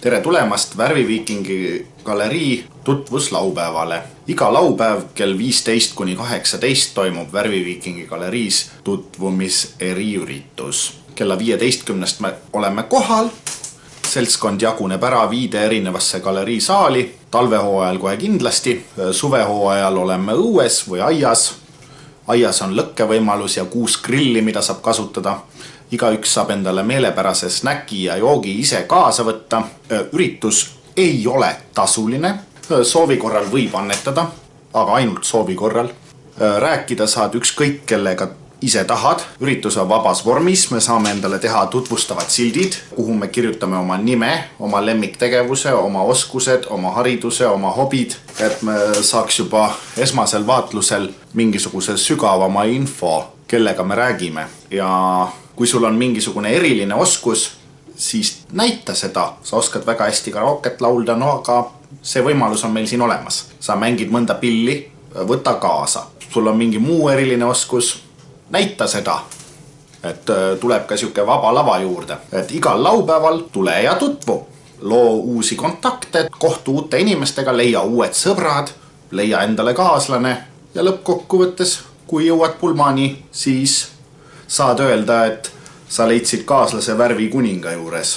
Tere tulemast Värviviikingi galerii tutvuslaupäevale. Iga laupäev kell 15 kuni 18 toimub Värviviikingi galeriis tutvumis eriüritus. Kella 15 me oleme kohal. Seltskond jaguneb ära 5 erinevasse galerii saali. Talvehooajal kohe kindlasti. Suvehooajal oleme õues või aias. Aias on lõkkevõimalus ja 6 grilli, mida saab kasutada. Igaüks saab endale meelepärase snäki ja joogi ise kaasa võtta. Üritus ei ole tasuline. Soovi korral võib annetada, aga ainult soovi korral. Rääkida saad ükskõik kellega ise tahad. Üritus on vabas vormis. Me saame endale teha tutvustavad sildid, kuhu me kirjutame oma nime, oma lemmiktegevuse, oma oskused, oma hariduse, oma hobid. Et me saaks juba esmasel vaatlusel mingisuguse sügavama info, kellega me räägime. Ja kui sul on mingisugune eriline oskus, siis näita seda. Sa oskad väga hästi karooket laulda, no aga see võimalus on meil siin olemas. Sa mängid mõnda pilli, võta kaasa. Sul on mingi muu eriline oskus, näita seda. Et tuleb ka siuke vaba lava juurde. Et igal laupäeval tule ja tutvu. Loo uusi kontakte, kohtu uute inimestega, leia uued sõbrad, leia endale kaaslane ja lõppkokkuvõttes, kui jõuad pulmani, siis saad öelda, et sa leidsid kaaslase Värvi kuninga juures.